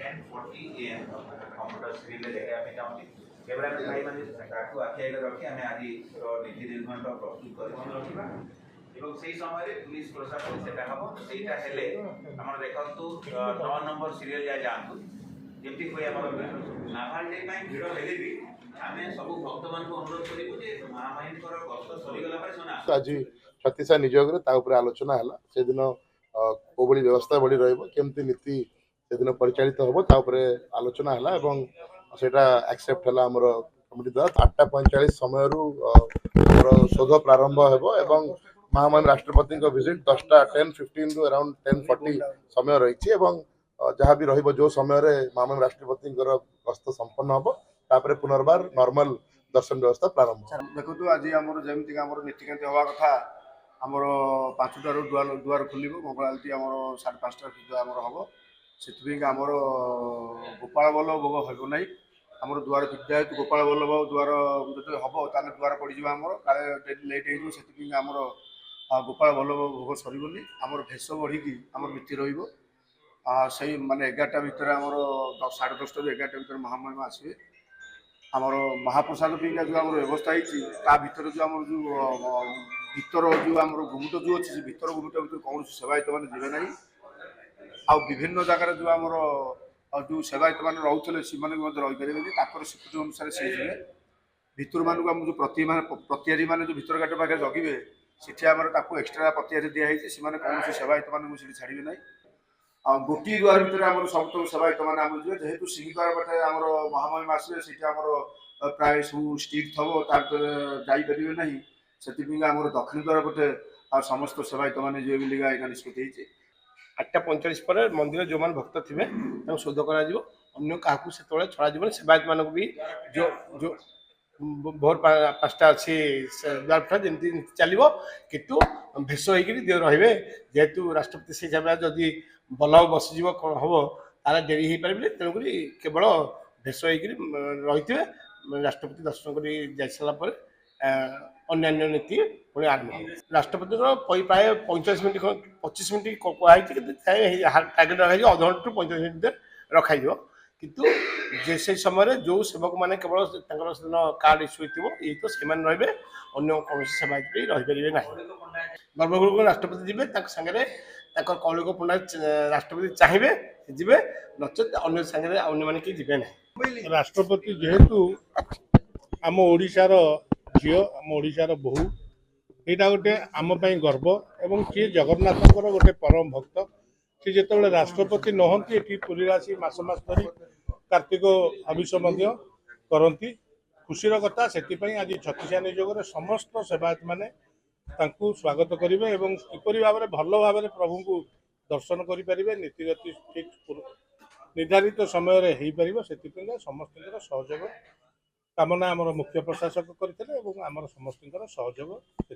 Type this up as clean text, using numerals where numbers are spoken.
10:40 AM computer screen देखा चाहूँगी camera भाई मैंने आखि आगे रखी आम आज नीति निर्माण प्रस्तुत कर এবং সেই সময়ে পুলিশ প্রশাসন সেটা হব সেইটা হেলে আমরা দেখন্তু 9 নম্বর সিরিয়াল যা যাআন্তু যেমতি কই আমার নাভাল ডে পাই ভিড় হেলে বি ଆମେ ସବୁ ଭକ୍ତମାନଙ୍କୁ ଅନୁରୋଧ କରିବୁ ଯେ ମହାମାୟୀଙ୍କର ଗସ୍ତ ସରିଗଲା ପରେ ଶୁଣା ଆଜି ଛତିଶା ନିଯୋଗରେ ତା ଉପରେ ଆଲୋଚନା ହେଲା ସେଦିନ କୋଭଳି ବ୍ୟବସ୍ଥା ଭଳି ରହିବ କେମିତି ନୀତି ସେଦିନ ପରିଚାଳିତ ହେବ ତା ଉପରେ ଆଲୋଚନା ହେଲା ଏବଂ ସେଟା ଆକ୍ସେପ୍ଟ ହେଲା ଆମର କମିଟି ଦ୍ୱାରା 8:45 ସମୟରୁ ଆମର ଶୋଧ ପ୍ରାରମ୍ଭ ହେବ ଏବଂ महामहिम राष्ट्रपति विजिट 10:15 रु अराउंड 10:40 समय रही एवं जहाँ भी रही जो समय महामहिम राष्ट्रपति गस्त संपन्न हम तापर पुनर्बार नॉर्मल दर्शन व्यवस्था प्रारंभ देखो आज आम जमी आम नीतिकांति हवा कथा आम 5टारू दुआर खोल मंगल आलती आम 5:30 आम हम से आमर गोपाल बल्लभ भोग हो ना आम दुआर विद्यायत गोपाल बल्लभ दुआर जो हम ताले दुआर पड़ज काले लेट होमर गोपाल बल्लभ भोग सरबनी आमर भेष बढ़ी आम नीति रही माने 11टा भितर आमर 10:30 रू 11टा भितर महामहिम आसवे आमर महाप्रसाद पाइका जो आम व्यवस्था होता भर जो आम जो भीतर जो आम गुमुट जो अच्छे भीतर गुमुट भर कौन सेवायत मैंने जीवे ना आ विभिन्न जगार जो आमर जो सेवायत मैंने रोते से रहीपर स्वीकृति अनुसार सी जी भितर मानक आम जो प्रतिहारी मैंने जो भितर घाट पाखे जगिवे सेठी आमर एक्सट्रा प्रतिहारी दिखाई से कौन सेवायत मानक छाड़े ना आ गोटी द्वार भितर आम सब सेवायत मैंने आम जी जेहेतु सिंहद्वार बाटे आम महामहिम आसवे से प्राय सब स्ट्रिक्ट थब जापर ना से आम दक्षिण द्वार पटे आ समस्त सेवायत मैंने जी बोलिका निष्पत्ति 8:45 पर मंदिर जो मैंने भक्त थे शोध कर छड़ा सेवायत मानक भी जो जो भोर 5टा अच्छी द्वारफा जमी चलो कितु भेष हो रे जेहेतु राष्ट्रपति से हिसाब से जदि बल्लभ बसीज कौन हम तार डेरी हो पारे तेणुक केवल भेष हो रही राष्ट्रपति दर्शन कर सारापर अन्य नीति पुणी आरंभ राष्ट्रपति प्राय 45 मिनट 25 मिनट कहुई टार्गेट रखाई अधघंटे टू 45 मिनट रखाई किंतु जे से समय जो सेवक मैंने केवल दिन कार्ड इश्यू हो ये तो से रे अन्य कौन सेवायत रहीपर ना गर्भगृह राष्ट्रपति जी सागे कौलिक पुनः राष्ट्रपति चाहिए जी नचेत अन्य सागे अन्य मैंने कि जी ना राष्ट्रपति जेहेतु आम ओडिशार झील आम ओडिशार बहु यहाँ गोटे आम गर्व एवं सी जगन्नाथ गोटे परम भक्त सी जो राष्ट्रपति नहंती ये पुरी आसी मस धरी कार्तिक आमिष करती खुशीर कथा से आज छत्तीसा निजोग समस्त सेवायत मैंने स्वागत करेंगे और किपर भाव में भल भाव में प्रभु को दर्शन करेंगे नीतिगति ठीक निर्धारित समय हो से समस्त सहयोग कामना आम मुख्य प्रशासक करते समस्त सहयोग से